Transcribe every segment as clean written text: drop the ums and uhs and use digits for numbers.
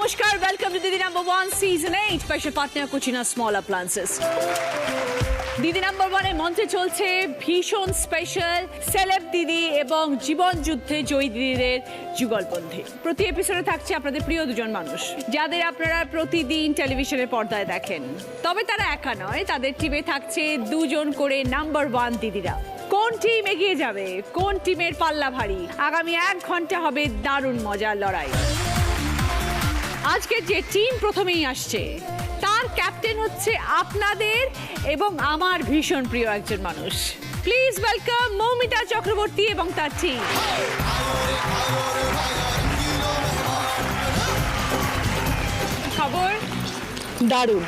নমস্কার, welcome to Didi number 1 season 8 special partner Kutchina small appliances. Didi number 1 এর মঞ্চে চলছে ভীষণ স্পেশাল সেলেব দিদি এবং জীবন যুদ্ধে জয়ী দিদিদের যুগলবন্দী। প্রতি এপিসোডে থাকছে আপনাদের প্রিয় দুজন মানুষ যাদের আপনারা প্রতিদিন টেলিভিশনের পর্দায় দেখেন। তবে তারা একা নয়, তাদের টিমে থাকছে দুজন করে নাম্বার 1 দিদিরা। কোন টিম এগিয়ে যাবে, কোন টিমের পাল্লা ভারী, আগামী 1 ঘন্টা হবে দারুণ মজার লড়াই। আজকে যে টিম প্রথমেই আসছে তার ক্যাপ্টেন হচ্ছে আপনাদের এবং আমার ভীষণ প্রিয় একজন মানুষ। প্লিজ ওয়েলকাম মৌমিতা চক্রবর্তী এবং তার টিম। খবর দারুণ,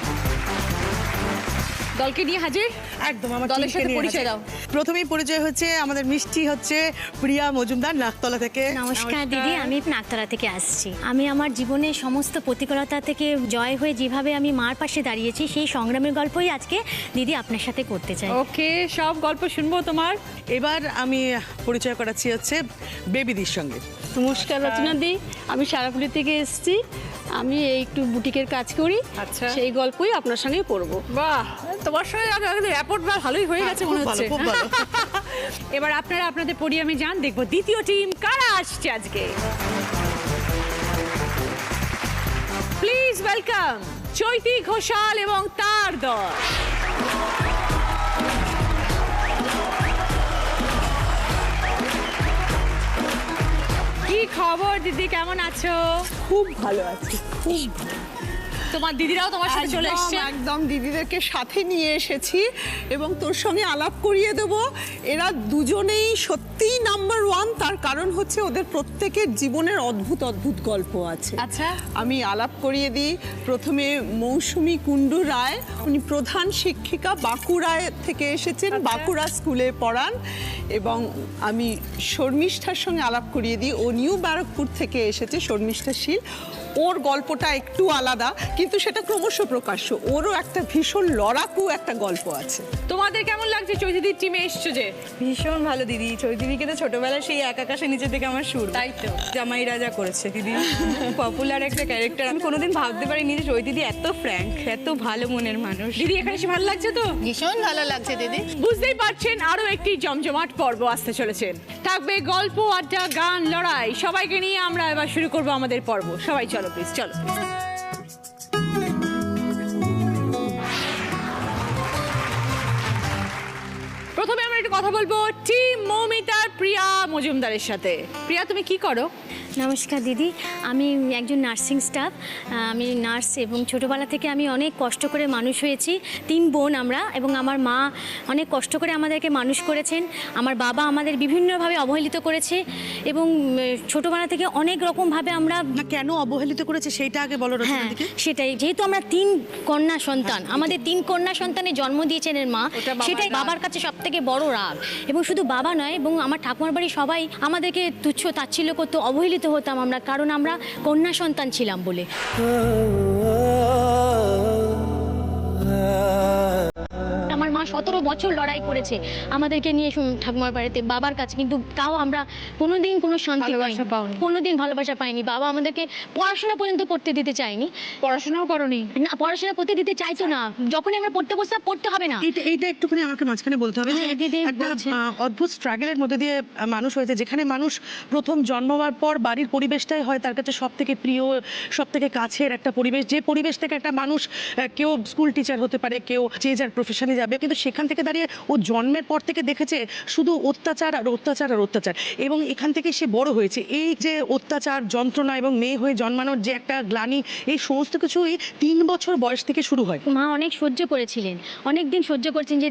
দলকে নিয়ে হাজির। একদম আমার দলের সাথে পরিচয় দাও। প্রথমেই পরিচয় হচ্ছে আমাদের মিষ্টি হচ্ছে প্রিয়া মজুমদার নাকতলা থেকে। নমস্কার দিদি, আমি নাকতলা থেকে আসছি। আমি আমার জীবনের সমস্ত প্রতিকূলতা থেকে জয় হয়ে যেভাবে আমি মার পাশে দাঁড়িয়েছি সেই সংগ্রামের গল্পই আজকে দিদি আপনার সাথে করতে চাই। ওকে, সব গল্প শুনবো তোমার। এবার আমি পরিচয় করাচ্ছি হচ্ছে বেবিদির সঙ্গে। নমস্কার রচনা দি, আমি সারাপুলি থেকে এসেছি। আমি একটু বুটিকের কাজ করি, আচ্ছা। সেই গল্পই আপনার সঙ্গে করব। বাহ, তোমার সঙ্গে র্যাপোর্ট ভালোই হয়ে গেছে মনে হচ্ছে। খুব ভালো। এবার আপনারা আপনাদের পোডিয়ামে যান, দেখবো দ্বিতীয় টিম কারা আসছে আজকে। প্লিজ ওয়েলকাম চৈতি ঘোষাল এবং তার দল। কি খবর দিদি, কেমন আছো? খুব ভালো আছি, খুব তোমার দিদিরাও তোমার সাথে চলে এসেছে। একদম দিদিদেরকে সাথে নিয়ে এসেছি এবং তোর সঙ্গে আলাপ করিয়ে দেব। এরা দুজনেই সত্যিই নাম্বার 1, তার কারণ হচ্ছে ওদের প্রত্যেকের জীবনের অদ্ভুত অদ্ভুত গল্প আছে। আচ্ছা, আমি আলাপ করিয়ে দিই। প্রথমে মৌসুমী কুণ্ডু রায়, উনি প্রধান শিক্ষিকা, বাঁকুড়ায় থেকে এসেছেন, বাঁকুড়া স্কুলে পড়ান। এবং আমি শর্মিষ্ঠার সঙ্গে আলাপ করিয়ে দিই, ও নিউ ব্যারাকপুর থেকে এসেছে, শর্মিষ্ঠা শীল। ওর গল্পটা একটু আলাদা, কিন্তু সেটা ক্রমশ প্রকাশ্য। ওরও একটা ভীষণ লড়াকু একটা গল্প আছে। তোমাদের কেমন লাগছে চৈতিদির টিমে এসছো যে? ভীষণ ভালো দিদি। চৈতিদিকে তো ছোটবেলায় সেই এক আকাশে নিচে থেকে আমার সুর। তাই তো। জামাই রাজা করেছে দিদি, পপুলার একটা ক্যারেক্টার। আমি কোনোদিন ভাবতে পারিনি যে চৈতিদি এত ফ্র্যাঙ্ক, এত ভালো মনের মানুষ। দিদি এখানে এসে ভালো লাগছে তো? ভীষণ ভালো লাগছে দিদি। বুঝতেই পারছেন আরো একটি জমজমাট পর্ব আসতে চলেছে। থাকবে গল্প, আড্ডা, গান, লড়াই। সবাইকে নিয়ে আমরা এবার শুরু করব আমাদের পর্ব। সবাই চলো প্লিজ, চলো। প্রথমে আমরা একটু কথা বলবো টিম মৌমিতার প্রিয়া মজুমদারের সাথে। প্রিয়া, তুমি কি করো? নমস্কার দিদি, আমি একজন নার্সিং স্টাফ। আমি নার্স এবং ছোটোবেলা থেকে আমি অনেক কষ্ট করে মানুষ হয়েছি। 3 বোন আমরা, এবং আমার মা অনেক কষ্ট করে আমাদেরকে মানুষ করেছেন। আমার বাবা আমাদের বিভিন্নভাবে অবহেলিত করেছে এবং ছোটোবেলা থেকে অনেক রকমভাবে আমরা। না, কেন অবহেলিত করেছে সেইটা আগে বলো রচনা হ্যাঁ, দিকে। সেটাই। যেহেতু আমরা 3 কন্যা সন্তান, আমাদের 3 কন্যা সন্তানের জন্ম দিয়েছেন এর মা, সেটাই বাবার কাছে সব থেকে বড় রাগ। এবং শুধু বাবা নয়, এবং আমার ঠাকুমার বাড়ি সবাই আমাদেরকে তুচ্ছ তাচ্ছিল্য করতো, অবহেলিত হতাম আমরা, কারণ আমরা কন্যা সন্তান ছিলাম বলে। আমার মা 17 বছর লড়াই করেছে আমাদেরকে নিয়ে ঠাকুমার বাড়িতে, বাবার কাছে, কিন্তু তাও আমরা কোনোদিন কোনো শান্তি পাইনি, কোনোদিন ভালোবাসা পাইনি। বাবা আমাদেরকে পড়াশোনা পর্যন্ত করতে দিতে চায়নি। পড়াশোনাও করনি? না, পড়াশোনা করতে দিতে চাইতো না। যখনই আমরা পড়তে বসতাম, পড়তে হবে না। এইটা একটুখানি আমাকে মাঝখানে বলতে হবে যে হ্যাঁ, দিদি একটা বলছেন। অদ্ভুত স্ট্রাগলের মধ্যে দিয়ে মানুষ হয়েছে, যেখানে মানুষ প্রথম জন্মাবার পর বাড়ির পরিবেশটাই হয় তার কাছে সব থেকে প্রিয়, সব থেকে কাছের একটা পরিবেশ। যে পরিবেশ থেকে একটা মানুষ, কেউ স্কুল টিচার হতে পারে, কেউ যে যার প্রফেশনে যাবে, কিন্তু সেখান থেকে দাঁড়িয়ে ও জন্মের পর থেকে দেখেছে শুধু অত্যাচার আর অত্যাচার আর অত্যাচার, এবং এখান থেকে সে বড় হয়েছে। এই যে অত্যাচার, যন্ত্রণা এবং মেয়ে হয়ে জন্মানোর যে একটা গ্লানি, এই সমস্ত কিছুই 3 বছর বয়স থেকে শুরু হয়। মা অনেক সহ্য করেছিলেন, অনেক দিন সহ্য করছেন, যে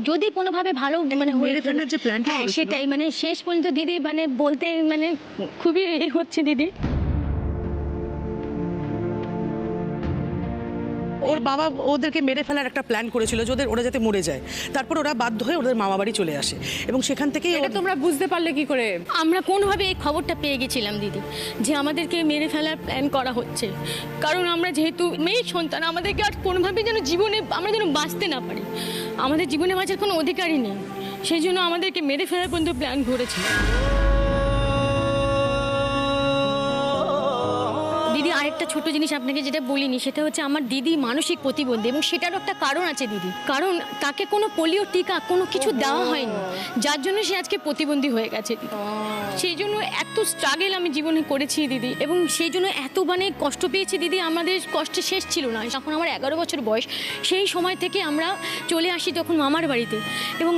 যদি কোনোভাবে ভালো মানে হয়ে মেরে ফেলার যে প্ল্যানটা হ্যাঁ, করেছিল। সেটাই। মানে শেষ পর্যন্ত দিদি মানে বলতে মানে খুবই হচ্ছে দিদি। ওর বাবা ওদেরকে মেরে ফেলার একটা প্ল্যান করেছিল যে ওরা যাতে মরে যায়। তারপর ওরা বাধ্য হয়ে ওদের মামা বাড়ি চলে আসে, এবং সেখান থেকেই এটা তোমরা বুঝতে পারলে কি করে? আমরা কোনোভাবে এই খবরটা পেয়ে গেছিলাম দিদি, যে আমাদেরকে মেরে ফেলার প্ল্যান করা হচ্ছে। কারণ আমরা যেহেতু মেয়ে সন্তান, আমাদেরকে আর কোনোভাবে যেন জীবনে আমরা যেন বাঁচতে না পারি, আমাদের জীবনে বাঁচার কোনো অধিকারই নেই। সেই জন্য আমাদেরকে মেরে ফেলার পর্যন্ত প্ল্যান করেছিল। দিদি আরেকটা ছোট জিনিস আপনাকে যেটা বলিনি সেটা হচ্ছে আমার দিদি মানসিক প্রতিবন্ধী এবং সেটারও একটা কারণ আছে দিদি, কারণ তাকে কোনো পোলিও টিকা কোনো কিছু দেওয়া হয়নি, যার জন্য সে আজকে প্রতিবন্ধী হয়ে গেছে দিদি। সেই জন্য এত স্ট্রাগল আমি জীবনে করেছি দিদি, এবং সেই জন্য এত মানে কষ্ট পেয়েছি দিদি, আমাদের কষ্টের শেষ ছিল না। যখন আমার 11 বছর বয়স, সেই সময় থেকে আমরা চলে আসি তখন মামার বাড়িতে, এবং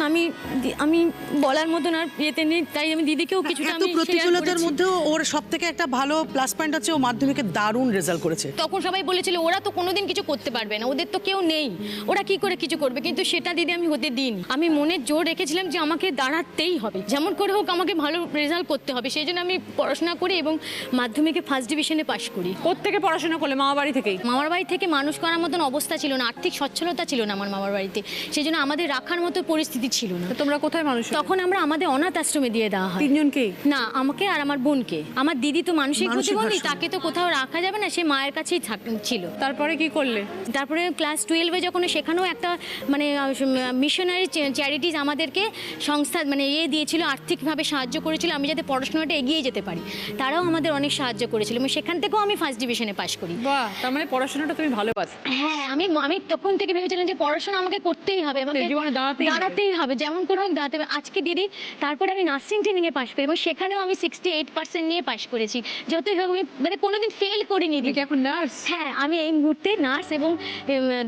আমি বলার মতন আর ইয়েতে নেই, তাই আমি দিদিকেও কিছুটা এত আমি share প্রতিকূলতার করেছি। মধ্যেও ওর সব থেকে একটা ভালো প্লাস পয়েন্ট হচ্ছে ও মাধ্যমিকে দারুণ রেজাল্ট করেছে। তখন সবাই বলেছিল ওরা তো কোনোদিন কিছু করতে পারবে না, ওদের তো কেউ নেই, ওরা কি করে কিছু করবে, কিন্তু সেটা দিদি আমি হতে দিইনি। আমি মনে জোর রেখেছিলাম যে আমাকে দাঁড়াতেই হবে, যেমন করে হোক আমাকে ভালো রেজাল্ট করতে হবে। সেই জন্য আমি পড়াশোনা করি এবং মাধ্যমিকে ফার্স্ট ডিভিশনে পাশ করি। কোত্থেকে পড়াশোনা করলে? মামা বাড়ি থেকেই? মামার বাড়ি থেকে মানুষ করার মতন অবস্থা ছিল না, আর্থিক সচ্ছলতা ছিল না আমার মামার বাড়িতে, সেই জন্য আমাদের রাখার মতো পরিস্থিতি ছিল না। তো তোমরা কোথায় মানুষ? তখন আমরা আমাদের অনাথ আশ্রমে দিয়ে দেওয়া হয়। তিনজনকেই? না, আমাকে আর আমার বোনকে। আমার দিদি তো মানসিক মানসিক প্রতিবন্ধী, ভারসাম্য। তাকে তো কোথাও রাখা যাবে না, সে মায়ের কাছেই ছিল। তারপরে কি করলে? তারপরে ক্লাস 12-এ যখন সেখানেও একটা মানে মিশনারি চ্যারিটিজ আমাদেরকে সংস্থা মানে দিয়েছিল, আর্থিকভাবে সাহায্য করেছিল আমি যাতে পড়াশোনাটা এগিয়ে যেতে পারি, তারাও আমাদের অনেক সাহায্য করেছিল এবং সেখান থেকেও আমি ফার্স্ট ডিভিশনে পাশ করি। বাহ, তার মানে পড়াশোনাটা তুমি ভালোবাসো। হ্যাঁ, আমি তখন থেকে ভেবেছিলাম যে পড়াশোনা আমাকে করতেই হবে, আমাকে জীবনে দাঁড়াতেই হবে, যেমন করে হোক দাঁড়াতে হবে। আজকে দিদি তারপরে আমি নার্সিং ট্রেনিংয়ে পাশ করি এবং সেখানেও আমি 68% নিয়ে পাশ করেছি, যতই হোক আমি মানে কোনোদিন ফেল করিনি দিদি। এখন নার্স? হ্যাঁ, আমি এই মুহূর্তে নার্স এবং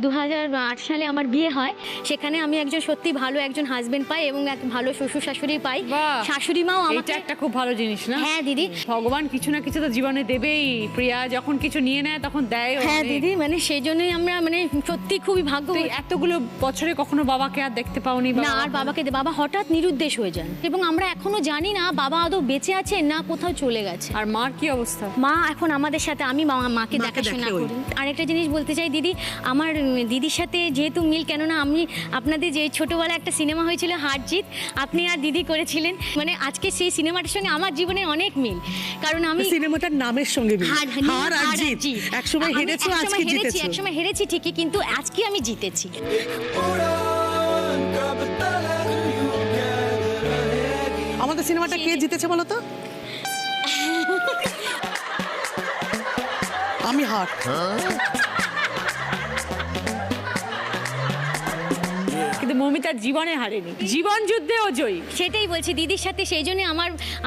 2008 সালে আমার বিয়ে হয়, সেখানে আমি একজন সত্যি ভালো একজন হাজবেন্ড পাই এবং এক ভালো শ্বশুর শাশুড়ি পাই। বাহ, শাশুড়ি মাও এটা আমাকে একটা খুব ভালো জিনিস না? হ্যাঁ দিদি, ভগবান কিছু না কিছু তো জীবনে দেবেই। প্রিয়া যখন কিছু নিয়ে নেয় তখন দেয়। হ্যাঁ দিদি, মানে সেই জন্যই আমরা মানে সত্যি খুবই ভাগ্য। এতগুলো বছরে কখনো বাবাকে আর দেখতে পাওনি? না, আর বাবা হঠাৎ নিরুদ্দেশ হয়ে যান এবং আমরা এখনো জানি না বাবা আদৌ বেঁচে আছে না কোথাও চলে গেছে। আর মার কি অবস্থা? মা এখন আমাদের সাথে, আমি মাকে দেখাশোনা দেখে ওই। করি। আরেকটা জিনিস বলতে চাই দিদি, আমার দিদির সাথে যেহেতু মিল, কেননা আমি আপনাদের যে ছোটবেলায় একটা সিনেমা হয়েছিল হারজিত, আপনি আর দিদি করেছিলেন, মানে আজকে সেই সিনেমাটার সঙ্গে আমার জীবনের অনেক মিল, কারণ আমি সিনেমাটার নামের সঙ্গে মিল। হার আর জিত। একসময় হেরেছো, আজকে জিতেছো। একসময় হেরেছি ঠিকই, কিন্তু আজকে আমি জিতেছি। আমাদের সিনেমাটা কে জিতেছে বলো তো? আমি হার। কিন্তু মৌমিতার জীবনে হারেনি, জীবন যুদ্ধেও জয়ী। সেটাই বলছি দিদির সাথে, সেই জন্য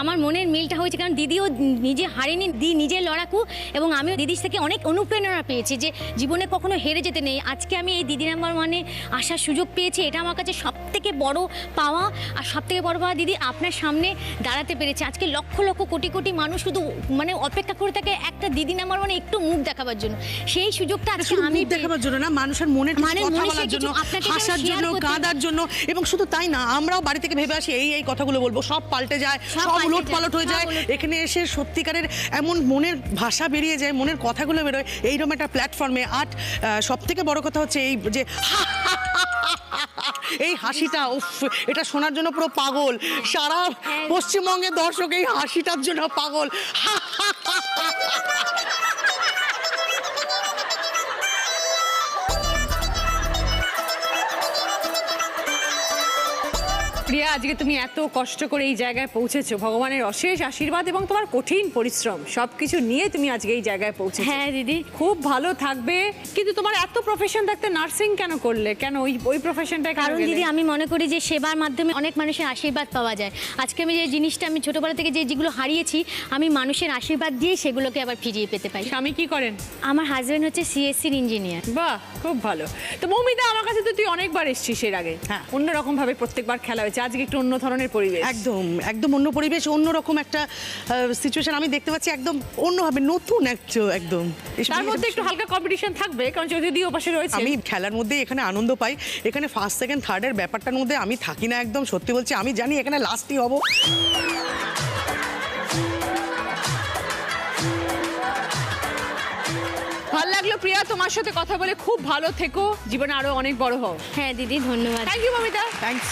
আমার মনের মিলটা হয়েছে, কারণ দিদিও নিজে হারেনি, নিজে লড়াকু, এবং আমিও দিদির থেকে অনেক অনুপ্রেরণা পেয়েছি যে জীবনে কখনো হেরে যেতে নেই। আজকে আমি এই দিদি নাম্বার ওয়ানে আসার সুযোগ পেয়েছি, এটা আমার কাছে সব থেকে বড় পাওয়া। আর সব থেকে বড় পাওয়া দিদি, আপনার সামনে দাঁড়াতে পেরেছি। আজকে লক্ষ লক্ষ কোটি কোটি মানুষ শুধু মানে অপেক্ষা করে থাকে একটা দিদি নাম্বার ওয়ানে একটু মুখ দেখাবার জন্য। সেই সুযোগটা আজকে শুধু আমি মুখ দেখাবার জন্য না, মানুষের মনের কিছু মানে কথা মনে বলার সে জন্য, কিছু আপনাকে হাসার share জন্য, করতে- কাঁদার জন্য। এবং শুধু তাই না, আমরাও বাড়ি থেকে ভেবে আসি এই কথাগুলো বলবো, সব পাল্টে যায়, সব সব পাল্টে উলট পালট হয়ে যায়, যায়। সব উলট- এখানে এসে সত্যিকারের এমন মনের ভাষা বেরিয়ে যায়, মনের কথাগুলো বেরোয় এইরকম একটা প্ল্যাটফর্মে। আর সব থেকে বড় কথা হচ্ছে এই যে এই হাসিটা, উফ, এটা শোনার জন্য পুরো পাগল সারা পশ্চিমবঙ্গের দর্শক, এই হাসিটার জন্য পাগল। প্রিয়া, আজকে তুমি এত কষ্ট করে এই জায়গায় পৌঁছেছো, ভগবানের অশেষ আশীর্বাদ এবং তোমার কঠিন পরিশ্রম সবকিছু নিয়ে তুমি আজকে এই জায়গায় পৌঁছেছো। হ্যাঁ দিদি, খুব ভালো থাকবে। কিন্তু তোমার এত প্রফেশন থাকতে নার্সিং কেন করলে? কেন ওই প্রফেশনটাই? কারণ দিদি আমি মনে করি যে সেবার মাধ্যমে অনেক মানুষের আশীর্বাদ পাওয়া যায়। আজকে আমি যে জিনিসটা আমি ছোটবেলা থেকে যেগুলো হারিয়েছি, আমি মানুষের আশীর্বাদ দিয়ে সেগুলোকে আবার ফিরিয়ে পেতে পারি। স্বামী কি করেন? আমার হাজবেন্ড হচ্ছে সিএসসির ইঞ্জিনিয়ার। বাহ, খুব ভালো। তো মৌমিতা, আমার কাছে তো তুই অনেকবার এসেছিস এর আগে। হ্যাঁ। অন্যরকম ভাবে প্রত্যেকবার খেলা হয়েছে, আজকে একটু অন্য ধরনের পরিবেশ। একদম একদম অন্য পরিবেশ, অন্যরকম একটা সিচুয়েশন আমি দেখতে পাচ্ছি, একদম অন্যভাবে নতুন একদম। তার মধ্যে একটু হালকা কম্পিটিশন থাকবে, কারণ যদি ওপাশে রয়েছে। আমি খেলার মধ্যে এখানে আনন্দ পাই। এখানে ফার্স্ট সেকেন্ড থার্ডের ব্যাপারটার মধ্যে আমি থাকি না, একদম সত্যি বলছি। আমি জানি এখানে লাস্টই হব। ভালো লাগলো প্রিয়া, তোমার সাথে কথা বলে। খুব ভালো থেকো, জীবনে আরো অনেক বড় হও। হ্যাঁ দিদি, ধন্যবাদ। Thank you Mamita. থ্যাঙ্কস।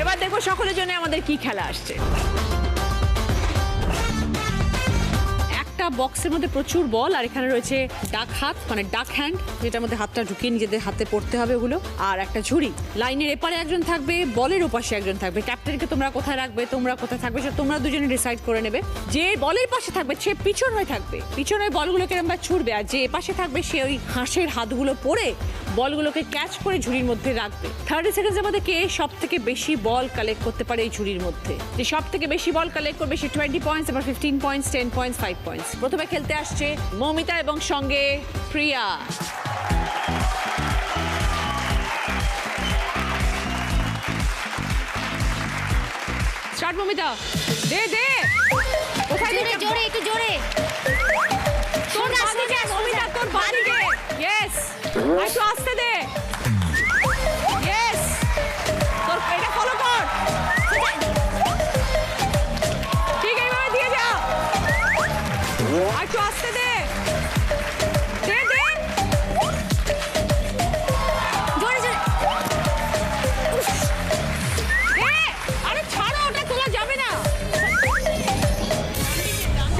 এবার দেখো সকলের জন্য আমাদের কি খেলা আসছে। একটা বক্সের মধ্যে প্রচুর বল, আর এখানে রয়েছে ডাক হাত মানে ডাক হ্যান্ড, যেটার মধ্যে হাতটা ঢুকিয়ে নিজেদের হাতে পড়তে হবে ওগুলো, আর একটা ঝুড়ি। লাইনের এপারে একজন থাকবে, বলের ওপাশে একজন থাকবে। ক্যাপ্টেনকে তোমরা কোথায় রাখবে, তোমরা কোথায় থাকবে সেটা তোমরা দুজনে ডিসাইড করে নেবে। যে বলের পাশে থাকবে সে পিছন হয়ে থাকবে, পিছনে বলগুলোকে এরকম ছুড়বে, আর যে এপাশে থাকবে সে ওই হাঁসের হাতগুলো পরে বলগুলোকে ক্যাচ করে ঝুড়ির মধ্যে রাখবে। 30 সেকেন্ডসের মধ্যে কে সব থেকে বেশি বল কালেক্ট করতে পারে এই ঝুড়ির মধ্যে, যে সব থেকে বেশি বল কালেক্ট করবে সে 20 পয়েন্টস, এবার 15 পয়েন্টস, 10 পয়েন্টস, 5 পয়েন্টস। প্রথমে খেলতে আসছে মৌমিতা এবং সঙ্গে প্রিয়া। স্টার্ট মৌমিতা, দে দে, কোথায় জোরে দিকে? জোরে একটু জোরে। তোর সোজা, বাদিকে, সোজা, মৌমিতা সোজা। তোর বাদিকে। ইয়েস, একটু আস্তে দে। ইয়েস, তোর এটা ফলো কর, ঠিক এইভাবে দিয়ে যা। একটু আস্তে দে, দে দে। জোরে জোরে। দে, আরে ছাড়ো, ওটা তোলা যাবে না।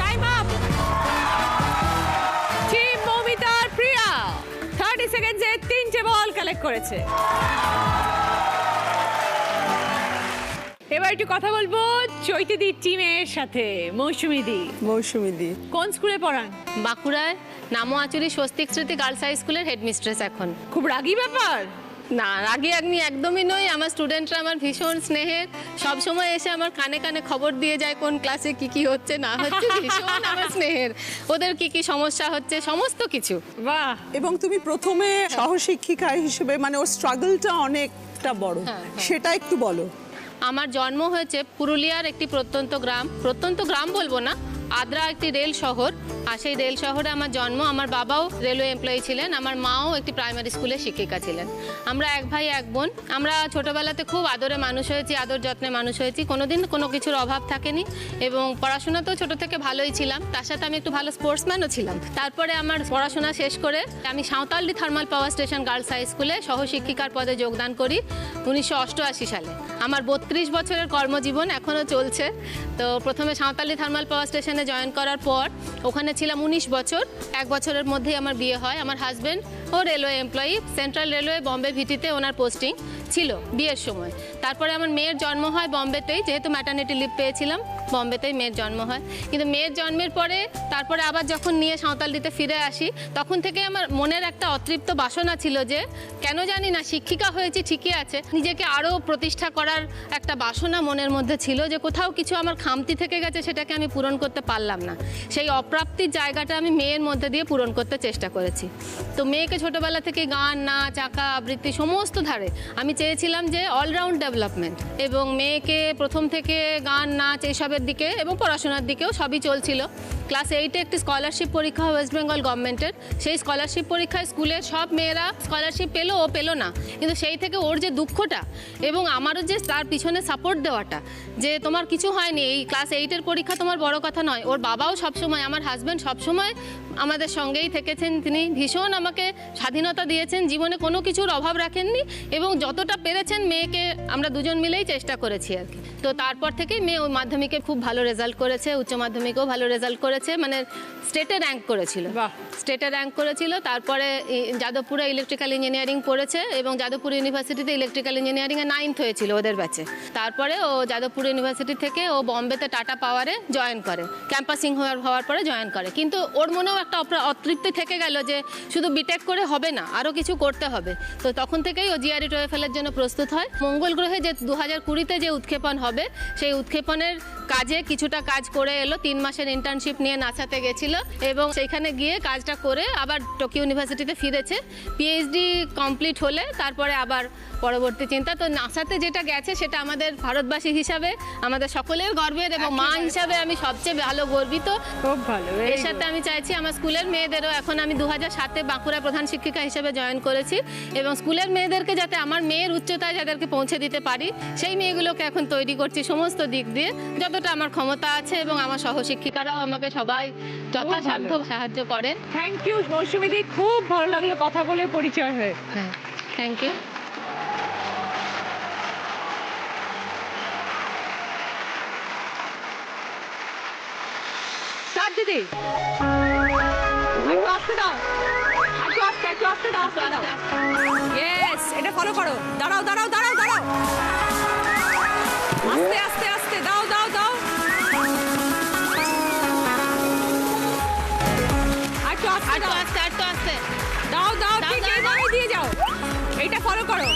Time up. টিম মৌমিতা আর প্রিয়া 30 সেকেন্ডসে 3টে বল কালেক্ট করেছে। এবার একটু কথা বলবো চৈতিদির টিমের সাথে। মৌসুমী দি, মৌসুমী দি কোন স্কুলে পড়ান? বাঁকুড়ায় নামো আচুরি স্বস্তিক স্মৃতি গার্লস হাই স্কুলের হেডমিস্ট্রেস এখন। খুব রাগী ব্যাপার। না, রাগী আমি একদমই নই। আমার স্টুডেন্টরা আমার ভীষণ স্নেহের, সব সময় এসে আমার কানে কানে খবর দিয়ে যায় কোন ক্লাসে কি কি হচ্ছে না হচ্ছে। ভীষণ আমার স্নেহের, ওদের কি কি সমস্যা হচ্ছে সমস্ত কিছু। বাহ, এবং তুমি প্রথমে সহশিক্ষিকা হিসেবে মানে ওর স্ট্রাগলটা অনেকটা বড়, সেটা একটু বলো। আমার জন্ম হয়েছে পুরুলিয়ার একটি প্রত্যন্ত গ্রাম বলবো না, আদ্রা একটি রেল শহর। আর সেই রেল শহরে আমার জন্ম। আমার বাবাও রেলওয়ে এমপ্লয়ি ছিলেন, আমার মাও একটি প্রাইমারি স্কুলের শিক্ষিকা ছিলেন। আমরা এক ভাই এক বোন। আমরা ছোটবেলাতে খুব আদরে মানুষ হয়েছি, আদর যত্নে মানুষ হয়েছি, কোনোদিন কোনো কিছুর অভাব থাকেনি। এবং পড়াশোনাতেও ছোট থেকে ভালোই ছিলাম, তার সাথে আমি একটু ভালো স্পোর্টসম্যানও ছিলাম। তারপরে আমার পড়াশোনা শেষ করে আমি Santaldih thermal power station girls high স্কুলে সহশিক্ষিকার পদে যোগদান করি 1988 সালে। আমার 32 বছরের কর্মজীবন এখনও চলছে। তো প্রথমে সাঁওতালদি থার্মাল পাওয়ার স্টেশনে জয়েন করার পর ওখানে ছিলাম 19 বছর। 1 বছরের মধ্যেই আমার বিয়ে হয়। আমার হাজব্যান্ড ও railway employee, central railway Bombay ভিটিতে ওনার পোস্টিং ছিল বিয়ের সময়। তারপরে আমার মেয়ের জন্ম হয় বম্বেতেই, যেহেতু ম্যাটারনিটি লিভ পেয়েছিলাম, বম্বেতেই মেয়ের জন্ম হয়। কিন্তু মেয়ের জন্মের পরে তারপরে আবার যখন নিয়ে সাঁওতালদিতে ফিরে আসি, তখন থেকে আমার মনের একটা অতৃপ্ত বাসনা ছিল যে কেন জানি না, শিক্ষিকা হয়েছি ঠিকই আছে, নিজেকে আরও প্রতিষ্ঠা করার একটা বাসনা মনের মধ্যে ছিল, যে কোথাও কিছু আমার খামতি থেকে গেছে, সেটাকে আমি পূরণ করতে পারলাম না। সেই অপ্রাপ্তির জায়গাটা আমি মেয়ের মধ্যে দিয়ে পূরণ করতে চেষ্টা করেছি। তো মেয়েকে ছোটোবেলা থেকে গান, নাচ, আঁকা, আবৃত্তি সমস্ত ধারে আমি চেয়েছিলাম যে অলরাউন্ড ডেভেলপমেন্ট, এবং মেয়েকে প্রথম থেকে গান, নাচ এইসবের দিকে এবং পড়াশোনার দিকেও সবই চলছিল। ক্লাস 8-এ একটি স্কলারশিপ পরীক্ষা ওয়েস্ট বেঙ্গল গভর্নমেন্টের। সেই স্কলারশিপ পরীক্ষায় স্কুলের সব মেয়েরা স্কলারশিপ পেলো, ও পেলো না। কিন্তু সেই থেকে ওর যে দুঃখটা এবং আমারও যে তার পিছনে সাপোর্ট দেওয়াটা, যে তোমার কিছু হয়নি, এই ক্লাস 8-এর পরীক্ষা তোমার বড় কথা নয়। ওর বাবাও সবসময়, আমার হাজব্যান্ড সবসময় আমাদের সঙ্গেই থেকেছেন। তিনি ভীষণ আমাকে স্বাধীনতা দিয়েছেন, জীবনে কোনো কিছুর অভাব রাখেননি, এবং যতটা পেরেছেন মেয়েকে আমরা দুজন মিলেই চেষ্টা করেছি আর কি। তো তারপর থেকেই মেয়ে ওই মাধ্যমিকে খুব ভালো রেজাল্ট করেছে, উচ্চ মাধ্যমিকেও ভালো রেজাল্ট করেছে, মানে স্টেটে র্যাঙ্ক করেছিল। স্টেটে র্যাঙ্ক করেছিল। তারপরে যাদবপুরে ইলেকট্রিক্যাল ইঞ্জিনিয়ারিং পড়েছে, এবং যাদবপুর ইউনিভার্সিটিতে ইলেকট্রিক্যাল ইঞ্জিনিয়ারিংয়ে 9th হয়েছিল ওদের ব্যাচে। তারপরে ও যাদবপুর ইউনিভার্সিটি থেকে ও বম্বেতে টাটা পাওয়ারে জয়েন করে, ক্যাম্পাসিং হওয়ার পরে জয়েন করে। কিন্তু ওর মনেও একটা অতৃপ্তি থেকে গেল যে শুধু বিটেক করে হবে না, আরও কিছু করতে হবে। তো তখন থেকেই ও জিআরই টোয়েফেলের জন্য প্রস্তুত হয়। মঙ্গল গ্রহে যে 2020-তে যে উৎক্ষেপণ হবে, সেই উৎক্ষেপণের কাজে কিছুটা কাজ করে এলো। 3 মাসের ইন্টার্নশিপ নিয়ে নাসাতে গেছিল, এবং সেইখানে গিয়ে কাজটা করে আবার টোকিও ইউনিভার্সিটিতে ফিরেছে। পিএইচডি কমপ্লিট হলে তারপরে আবার পরবর্তী চিন্তা। তো নাসাতে যেটা গেছে সেটা আমাদের ভারতবাসী হিসাবে আমাদের সকলের গর্বের, এবং মা হিসাবে আমি সবচেয়ে ভালো গর্বিত। খুব ভালো। এর সাথে আমি চাইছি আমার স্কুলের মেয়েদেরও, এখন আমি 2007-এ বাঁকুড়া প্রধান শিক্ষিকা হিসেবে জয়েন করেছি, এবং স্কুলের মেয়েদেরকে যাতে আমার মেয়ের উচ্চতায় যাদেরকে পৌঁছে দিতে পারি, সেই মেয়েগুলোকে এখন তৈরি করছি সমস্ত দিক দিয়ে, যতটা আমার ক্ষমতা আছে। এবং আমার সহশিক্ষিকারাও আমাকে সবাই যথাসাধ্য সাহায্য করেন। থ্যাংক ইউ মৌসুমী দি, খুব ভালো লাগলো কথা বলে, পরিচয় হয়ে। হ্যাঁ, থ্যাংক ইউ। স্টার্ট দিদি? Yes, এটা ফলো করো। দাঁড়াও দাঁড়াও দাঁড়াও দাঁড়াও, আস্তে আস্তে আস্তে দাও দাও দাও। একটু আস্তে আস্তে দাও, আস্তে আস্তে আস্তে দাও দাও, দাও, ঠিক দাও, এইভাবে দাও। দিয়ে যাও। এইটা ফলো করো।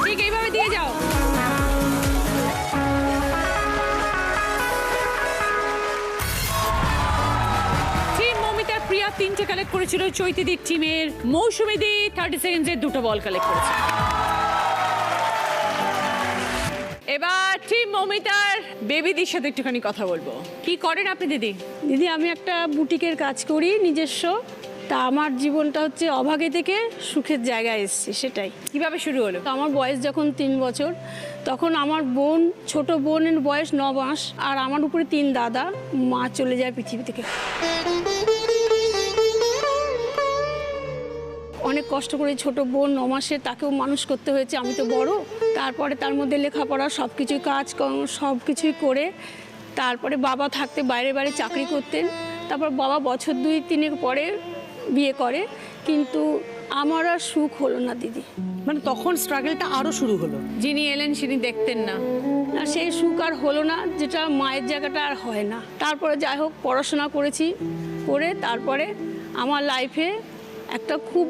ঠিক এইভাবে দিয়ে যাও। টিম মৌমিতার প্রিয়া 3টে কালেক্ট করেছিল, চৈতিদির টিমের মৌসুমী দি 30 সেকেন্ডে 2টো বল কালেক্ট করেছে। এবার টিম মৌমিতার বেবিদির সাথে একটুখানি কথা বলবো। কি করেন আপনি দিদি? দিদি আমি একটা বুটিকের কাজ করি নিজস্ব। তা আমার জীবনটা হচ্ছে অভাগে থেকে সুখের জায়গায় এসেছি, সেটাই। কিভাবে শুরু হলো? তো আমার বয়স যখন 3 বছর, তখন আমার বোন, ছোট বোনের বয়স 9 মাস, আর আমার উপরে 3 দাদা। মা চলে যায় পৃথিবী থেকে। অনেক কষ্ট করে ছোট বোন 9 মাসে, তাকেও মানুষ করতে হয়েছে, আমি তো বড়। তারপরে তার মধ্যে লেখাপড়া সব কিছুই, কাজকর্ম সব কিছুই করে তারপরে বাবা থাকতে বাইরে বাইরে চাকরি করতেন। তারপর বাবা বছর 2-3 পরে বিয়ে করে, কিন্তু আমার আর সুখ হলো না দিদি। মানে তখন স্ট্রাগলটা আরো শুরু হলো। যিনি এলেন তিনি দেখতেন না। না, সেই সুখ আর হলো না, যেটা মায়ের জায়গাটা আর হয় না। তারপরে যাই হোক পড়াশোনা করেছি, করে তারপরে আমার লাইফে একটা খুব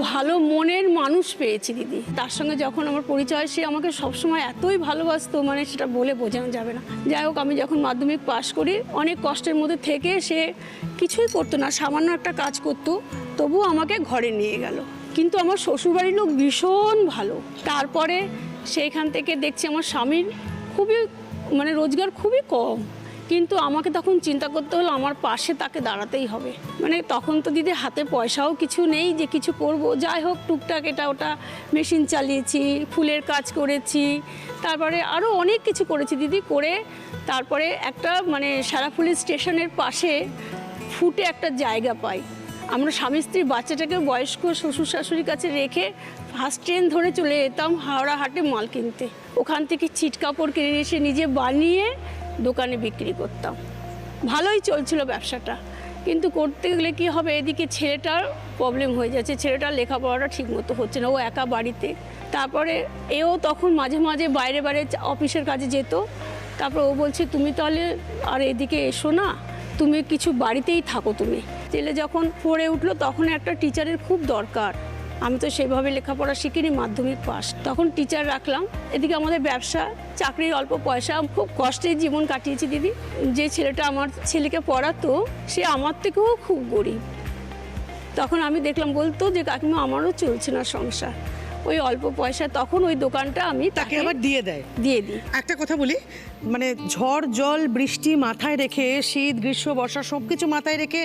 ভালো মনের মানুষ পেয়েছি দিদি। তার সঙ্গে যখন আমার পরিচয়, সে আমাকে সবসময় এতই ভালোবাসতো, মানে সেটা বলে বোঝানো যাবে না। যাই হোক আমি যখন মাধ্যমিক পাশ করি, অনেক কষ্টের মধ্যে থেকে সে কিছুই করতো না, সামান্য একটা কাজ করতো, তবুও আমাকে ঘরে নিয়ে গেল। কিন্তু আমার শ্বশুরবাড়ির লোক ভীষণ ভালো। তারপরে সেইখান থেকে দেখছি আমার স্বামীর খুবই মানে রোজগার খুবই কম, কিন্তু আমাকে তখন চিন্তা করতে হলো আমার পাশে তাকে দাঁড়াতেই হবে। মানে তখন তো দিদি হাতে পয়সাও কিছু নেই যে কিছু করব। যাই হোক টুকটাক এটা ওটা মেশিন চালিয়েছি, ফুলের কাজ করেছি, তারপরে আরও অনেক কিছু করেছি দিদি। করে তারপরে একটা মানে সারাফুলি স্টেশনের পাশে ফুটে একটা জায়গা পাই। আমরা স্বামী স্ত্রী বাচ্চাটাকে বয়স্ক শ্বশুর শাশুড়ির কাছে রেখে ফার্স্ট ট্রেন ধরে চলে যেতাম হাওড়া হাটে মাল কিনতে। ওখান থেকে ছিট কাপড় কিনে এসে নিজে বানিয়ে দোকানে বিক্রি করতাম। ভালোই চলছিল ব্যবসাটা, কিন্তু করতে গেলে কি হবে, এদিকে ছেলেটার প্রবলেম হয়ে যাচ্ছে, ছেলেটার লেখাপড়াটা ঠিকমতো হচ্ছে না, ও একা বাড়িতে। তারপরে এও তখন মাঝে মাঝে বাইরে বাইরে অফিসের কাজে যেত। তারপর ও বলছে তুমি তাহলে আর এদিকে এসো না, তুমি কিছু বাড়িতেই থাকো। তুমি ছেলে যখন পড়ে উঠলো তখন একটা টিচারের খুব দরকার। আমি তো সেভাবে লেখাপড়া শিখিনি, মাধ্যমিক পাস, তখন টিচার রাখলাম। এদিকে আমাদের ব্যবসা, চাকরির অল্প পয়সা, খুব কষ্টে জীবন কাটিয়েছি দিদি। যে ছেলেটা আমার ছেলেকে পড়াতো সে আমার থেকেও খুব গরিব। তখন আমি দেখলাম, বলতো যে কাকিমা আমারও চলছে না সংসার, ওই অল্প পয়সা। তখন ওই দোকানটা আমি তাকে আবার দিয়ে দেয়। দিয়ে দিই। একটা কথা বলি, মানে ঝড় জল বৃষ্টি মাথায় রেখে, শীত গ্রীষ্ম বর্ষা সব কিছু মাথায় রেখে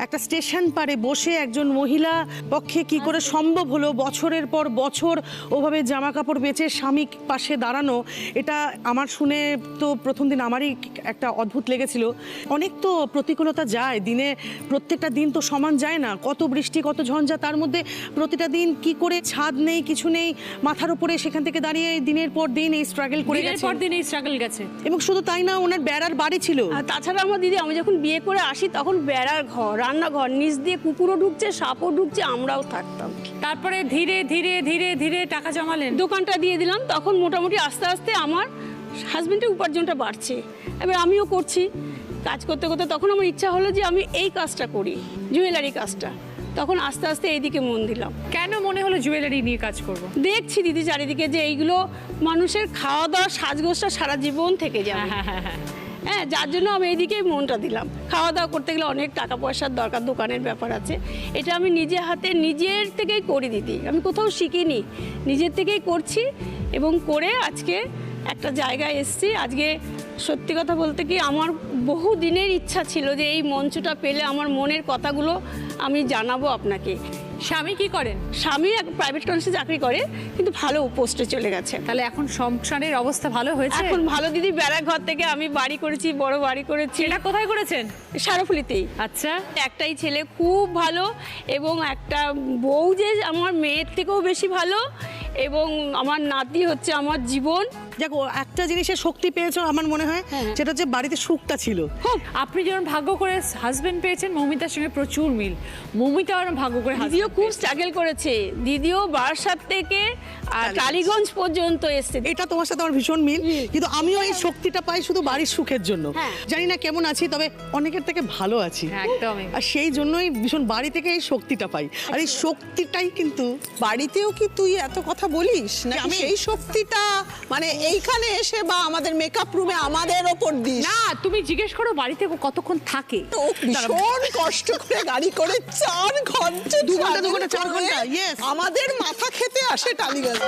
একটা স্টেশন পারে বসে একজন মহিলা পক্ষে কি করে সম্ভব হলো বছরের পর বছর ওভাবে জামা কাপড় বেচে স্বামী পাশে দাঁড়ানো। এটা আমার শুনে তো প্রথম দিন আমারই একটা অদ্ভুত লেগেছিল। অনেক তো প্রতিকূলতা যায় দিনে, প্রত্যেকটা দিন তো সমান যায় না, কত বৃষ্টি কত ঝঞ্ঝা, তার মধ্যে প্রতিটা দিন কি করে ছাদ নেই কিছু নেই মাথার উপরে, সেখান থেকে দাঁড়িয়ে দিনের পর দিন এই স্ট্রাগল করে দিনের গেছে। পর দিন এই স্ট্রাগল গেছে। এবং শুধু তাই না, ওনার বেড়ার বাড়ি ছিল। আর তাছাড়া আমার দিদি, আমি যখন বিয়ে করে আসি তখন বেড়ার ঘর, রান্নাঘর, নিচ দিয়ে কুকুরও ঢুকছে, সাপও ঢুকছে, আমরাও থাকতাম। তারপরে ধীরে ধীরে ধীরে ধীরে টাকা জমালেন, দোকানটা দিয়ে দিলাম। তখন মোটামুটি আস্তে আস্তে আমার হাজবেন্ডের উপার্জনটা বাড়ছে, এবার আমিও করছি। কাজ করতে করতে তখন আমার ইচ্ছা হলো যে আমি এই কাজটা করি, জুয়েলারি কাজটা। তখন আস্তে আস্তে এইদিকে মন দিলাম। কেন মনে হলো জুয়েলারি নিয়ে কাজ করব? দেখছি দিদি চারিদিকে যে এইগুলো মানুষের খাওয়া দাওয়া সাজগোজটা সারা জীবন থেকে যাবে। হ্যাঁ, যার জন্য আমি এইদিকেই মনটা দিলাম। খাওয়া দাওয়া করতে গেলে অনেক টাকা পয়সার দরকার, দোকানের ব্যাপার আছে। এটা আমি নিজে হাতে নিজের থেকেই করি দিদি, আমি কোথাও শিখিনি, নিজের থেকেই করছি। এবং করে আজকে একটা জায়গায় এসেছি। আজকে সত্যি কথা বলতে কি, আমার বহু দিনের ইচ্ছা ছিল যে এই মঞ্চটা পেলে আমার মনের কথাগুলো আমি জানাবো আপনাকে। স্বামী কি করেন? স্বামী এক প্রাইভেট কনসে চাকরি করে, কিন্তু ভালো পোস্টে চলে গেছে। তাহলে এখন সংসারের অবস্থা ভালো হয়েছে? এখন ভালো দিদি। বেড়া ঘর থেকে আমি বাড়ি করেছি, বড় বাড়ি করেছি। এটা কোথায় করেছেন? সারাফুলিতেই। আচ্ছা, একটাই ছেলে খুব ভালো, এবং একটা বউ যে আমার মেয়ের থেকেও বেশি ভালো, এবং আমার নাতি হচ্ছে আমার জীবন। দেখো একটা জিনিসের শক্তি পেয়েছো আমার মনে হয়, সেটা হচ্ছে বাড়িতে সুখটা ছিল। খুব, আপনি যেমন ভাগ্য করে হাজবেন্ড পেয়েছেন, মৌমিতার সঙ্গে প্রচুর মিল। মৌমিতা আর ভাগ্য করে দিদিও husband খুব পেয়েছে। স্ট্রাগল করেছে, দিদিও বারাসাত থেকে আর টালিগঞ্জ পর্যন্ত এসছে। এটা তোমার সাথে আমার ভীষণ মিল, কিন্তু আমিও এই শক্তিটা পাই শুধু বাড়ির সুখের জন্য। জানি না কেমন আছি, তবে অনেকের থেকে ভালো আছি। একদমই। আর সেই জন্যই ভীষণ বাড়ি থেকে এই শক্তিটা পাই। আর এই শক্তিটাই কিন্তু বাড়িতেও কি তুই এত কথা বলিস না? আমি- আমি এই শক্তিটা মানে এইখানে এসে বা আমাদের মেকআপ রুমে আমাদের ওপর দিস না, তুমি জিজ্ঞেস করো বাড়িতে ও কতক্ষণ থাকে। তো ভীষণ কষ্ট করে গাড়ি করে 4 ঘন্টা 2 ঘন্টা 2 ঘন্টা 4 ঘন্টা, ইয়েস। আমাদের মাথা খেতে আসে টালিগঞ্জ।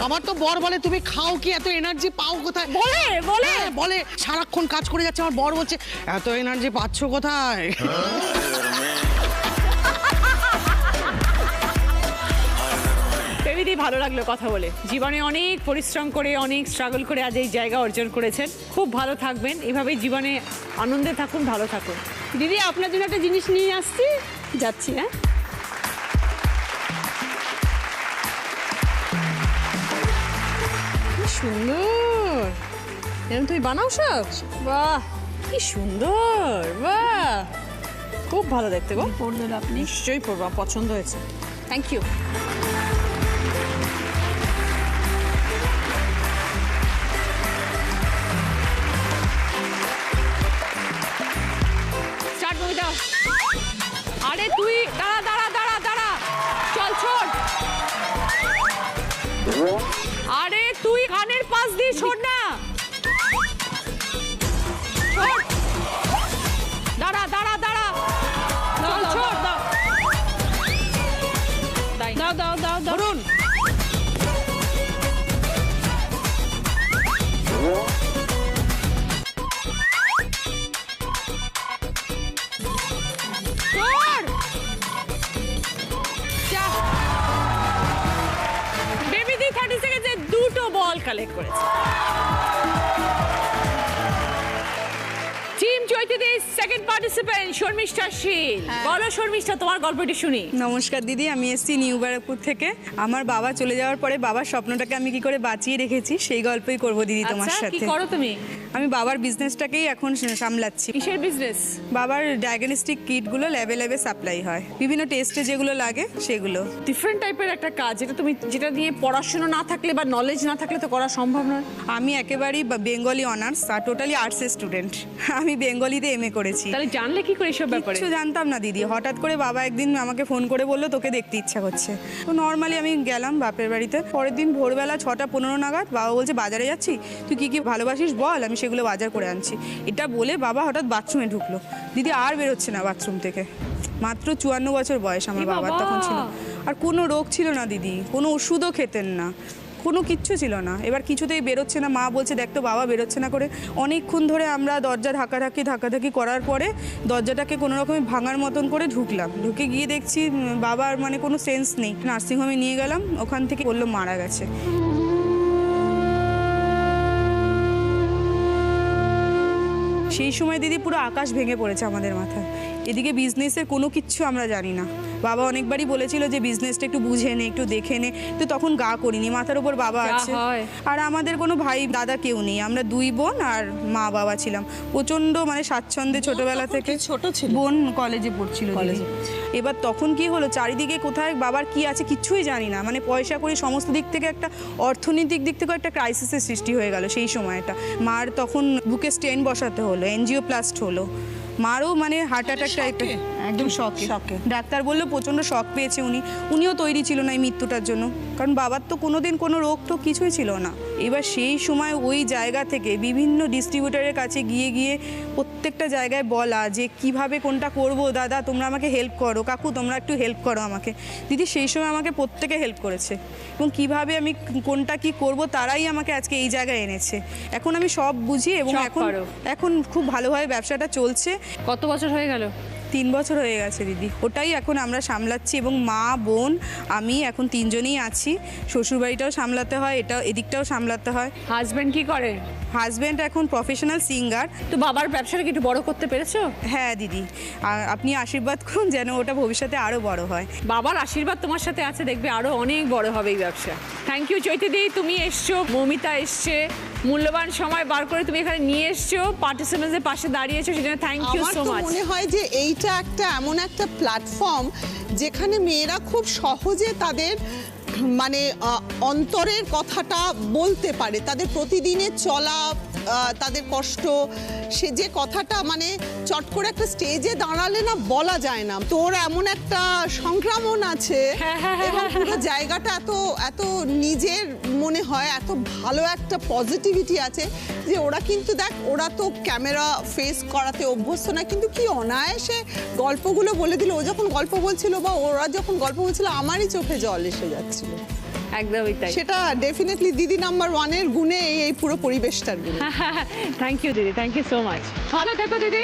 আমার তো বর বলে তুমি খাও কি, এত এনার্জি পাও কোথায়? বলে সারাক্ষণ কাজ করে যাচ্ছে। আমার বর বলছে এত এনার্জি পাচ্ছ কোথায়? বেবিদি, ভালো লাগলো কথা বলে। জীবনে অনেক পরিশ্রম করে, অনেক স্ট্রাগল করে আজ এই জায়গা অর্জন করেছেন। খুব ভালো থাকবেন, এভাবেই জীবনে আনন্দে থাকুন, ভালো থাকুন। দিদি আপনার জন্য একটা জিনিস নিয়ে আসছি, যাচ্ছি। হ্যাঁ, সুন্দর, এরকম তুমি বানাও সব? বাহ, কি সুন্দর, বাহ, খুব ভালো দেখতে গো। পড়লেন আপনি? নিশ্চয়ই পড়বো, পছন্দ হয়েছে, থ্যাংক ইউ। স্টার্ট করে দাও। আরে তুই দাঁড়া দাঁড়া দাঁড়া দাঁড়া, চল ছোট। আরে তুই কানের পাশ দিয়ে ছোট না, ছোট। দাঁড়া দাঁড়া দাঁড়া, চল ছোট। দাও দাও দাও দাও দাও। ধরুন বেবিদি 30 সেকেন্ডে 2টো বল কালেক্ট করেছে। টিম চৈতিদি সেকেন্ড পার্টিসিপেন্ট শর্মিষ্ঠা শীল। বলো শর্মিষ্ঠা, তোমার গল্পটি শুনি। নমস্কার দিদি, আমি এসেছি নিউ ব্যারাকপুর থেকে। আমার বাবা চলে যাওয়ার পরে বাবার স্বপ্নটাকে আমি কি করে বাঁচিয়ে রেখেছি সেই গল্পই করব দিদি তোমার আচ্ছা, কি সাথে। করো তুমি? আমি বাবার বিজনেসটাকেই এখন সামলাচ্ছি। কিসের বিজনেস? বাবার ডায়াগনস্টিক কিটগুলো ল্যাবে ল্যাবে সাপ্লাই হয়, বিভিন্ন টেস্টে যেগুলো লাগে সেগুলো। ডিফারেন্ট টাইপের একটা কাজ, যেটা নিয়ে পড়াশোনা না থাকলে বা নলেজ না থাকলে তো করা সম্ভব নয়। আমি একেবারেই বেঙ্গলি অনার্স আর টোটালি আর্টসের স্টুডেন্ট। আমি বেঙ্গলিতে এমএ করেছি। তাহলে জানলে কি করে এসব ব্যাপারে? কিছু জানতাম না দিদি, হঠাৎ করে বাবা একদিন আমাকে ফোন করে বললো তোকে দেখতে ইচ্ছা করছে। তো নর্মালি আমি গেলাম বাপের বাড়িতে। পরের দিন ভোরবেলা 6:15 নাগাদ বাবা বলছে বাজারে যাচ্ছি, তুই কি কি ভালোবাসিস বল, আমি সেগুলো বাজার করে আনছি। এটা বলে বাবা হঠাৎ বাথরুমে ঢুকলো। দিদি আর বেরোচ্ছে না বাথরুম থেকে। মাত্র 54 বছর বয়স আমার বাবার তখন ছিল। আর কোনো রোগ ছিল না দিদি, কোনো ওষুধও খেতেন না, কোনো কিচ্ছু ছিল না। এবার কিছুতেই বেরোচ্ছে না। মা বলছে দেখ তো বাবা বেরোচ্ছে না করে। অনেকক্ষণ ধরে আমরা দরজা ধাক্কাধাক্কি করার পরে দরজাটাকে কোনো রকমে ভাঙার মতন করে ঢুকলাম। ঢুকে গিয়ে দেখছি বাবার মানে কোনো সেন্স নেই। নার্সিংহোমে নিয়ে গেলাম, ওখান থেকে বললো মারা গেছে। সেই সময় দিদি পুরো আকাশ ভেঙে পড়েছে আমাদের মাথায়। এদিকে বিজনেসের কোনো কিচ্ছু আমরা জানি না। বাবা অনেকবারই বলেছিল যে বিজনেসটা একটু বুঝে নে, একটু দেখে নে, তো তখন গা করিনি। মাথার উপর বাবা আছে, আর আমাদের কোনো ভাই দাদা কেউ নেই। আমরা 2 বোন আর মা বাবা ছিলাম। প্রচণ্ড মানে স্বাচ্ছন্দ্যে ছোটবেলা থেকে। ছোট ছিল? বোন কলেজে পড়ছিল দিদি। এবার তখন কি হলো, চারিদিকে কোথায় বাবার কি আছে কিচ্ছুই জানি না। মানে পয়সা করি সমস্ত দিক থেকে একটা অর্থনৈতিক দিক থেকে একটা ক্রাইসিসের সৃষ্টি হয়ে গেল সেই সময়টা। মার তখন বুকে স্টেন বসাতে হলো, এনজিওপ্লাস্ট হলো। মারও মানে হার্ট অ্যাটাক টাইপের, একদম শকে। ডাক্তার বললো প্রচণ্ড শক পেয়েছে উনিও তৈরি ছিল না এই মৃত্যুটার জন্য, কারণ বাবার তো কোনোদিন কোনো রোগ তো কিছুই ছিল না। এবার সেই সময় ওই জায়গা থেকে বিভিন্ন ডিস্ট্রিবিউটারের কাছে গিয়ে প্রত্যেকটা জায়গায় বলা যে কিভাবে কোনটা করব, দাদা তোমরা আমাকে হেল্প করো, কাকু তোমরা একটু হেল্প করো আমাকে। দিদি সেই সময় আমাকে প্রত্যেকে হেল্প করেছে, এবং কিভাবে আমি কোনটা কি করব তারাই আমাকে আজকে এই জায়গায় এনেছে। এখন আমি সব বুঝি এবং এখন খুব ভালোভাবে ব্যবসাটা চলছে। কত বছর হয়ে গেল? 3 বছর হয়ে গেছে দিদি, ওটাই এখন আমরা সামলাচ্ছি এবং মা বোন আমি এখন 3 জনই আছি। শ্বশুরবাড়িটাও সামলাতে হয়, এদিকটাও সামলাতে হয়। হাজবেন্ড কি করে? হাজব্যান্ড এখন প্রফেশনাল সিঙ্গার। তো বাবার ব্যবসাটাকে একটু বড় করতে পেরেছো? হ্যাঁ দিদি, আপনি আশীর্বাদ করুন যেন ওটা ভবিষ্যতে আরও বড় হয়। বাবার আশীর্বাদ তোমার সাথে আছে, দেখবে আরো অনেক বড় হবে এই ব্যবসা। থ্যাংক ইউ চৈতিদি, তুমি এসছো, মৌমিতা এসছে, মূল্যবান সময় বার করে তুমি এখানে নিয়ে এসছো, পার্টিসিপেন্টসদের পাশে দাঁড়িয়েছো, সেজন্য থ্যাংক ইউ আমার সো তো মাচ। মনে হয় যে এইটা একটা এমন একটা প্ল্যাটফর্ম যেখানে মেয়েরা খুব সহজে তাদের মানে অন্তরের কথাটা বলতে পারে, তাদের প্রতিদিনের চলা, তাদের কষ্ট, সে যে কথাটা মানে চট করে একটা স্টেজে দাঁড়ালে না বলা যায় না। তোর এমন একটা সংক্রমণ আছে এবং পুরো জায়গাটা এত এত নিজের মনে হয়, এত ভালো একটা পজিটিভিটি আছে যে ওরা কিন্তু দেখ, ওরা তো ক্যামেরা ফেস করাতে অভ্যস্ত না, কিন্তু কি অনায়াসে গল্পগুলো বলে দিল। ও যখন গল্প বলছিল বা ওরা যখন গল্প বলছিল, আমারই চোখে জল এসে যাচ্ছিল। একদমই তাই। সেটা ডেফিনেটলি দিদি নাম্বার 1 এর গুণে, এই পুরো পরিবেশটার গুণে। থ্যাংক ইউ দিদি, থ্যাংক ইউ সো মাচ। ভালো থেকো দিদি।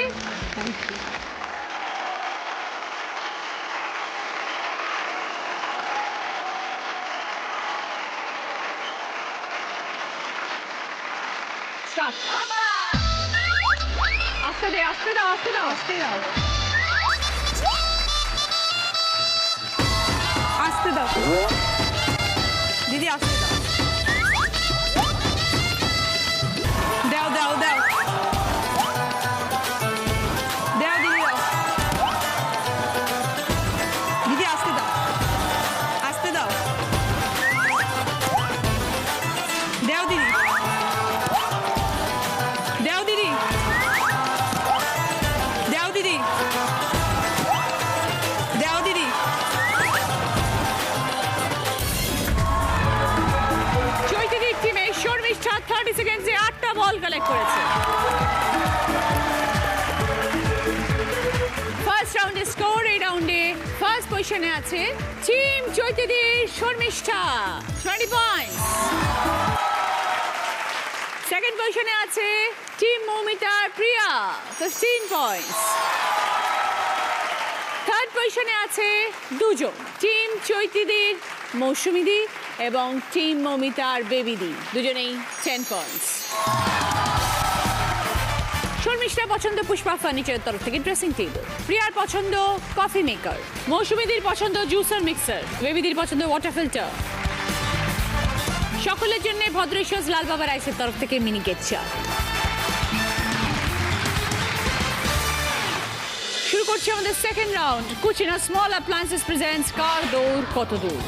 আস্তে দে, আস্তে দাও, আস্তে দাও, আস্তে দাও। আসতে দাও দিদি, আসতে দাও। দাও দাও দাও দাও দিদি, দাও দিদি, আসতে দাও, আসতে দাও, দাও দিদি, দাও দিদি, দাও দিদি, দাও দিদি। চৈতিদির টিমে শর্মিষ্ঠা 30 সেকেন্ডসে 8টা বল কালেক্ট করেছে। ফার্স্ট রাউন্ডে স্কোর, এই রাউন্ডে ফার্স্ট পজিশনে আছে টিম চৈতিদির শর্মিষ্ঠা 20 পয়েন্টস। সেকেন্ড পজিশনে আছে টিম মৌমিতার প্রিয়া 15 পয়েন্টস। থার্ড পজিশনে আছে দুজন, টিম চৈতিদির মৌসুমীদি এবং টিম মৌমিতার বেবিদি, দুজনেই 10 পয়েন্টস। শর্মিষ্ঠার পছন্দ পুষ্পা ফার্নিচারের তরফ থেকে ড্রেসিং টেবিল, প্রিয়ার পছন্দ কফি মেকার, মৌসুমীদির পছন্দ জুসার মিক্সার, বেবিদির পছন্দ ওয়াটার ফিল্টার। সকলের জন্য ভদ্রেশ্বর লাল বাবা রাইসের তরফ থেকে মিনি কেক চা। শুরু করছি আমাদের second round. Kutchina small appliances presents কার দৌড় কত দূর।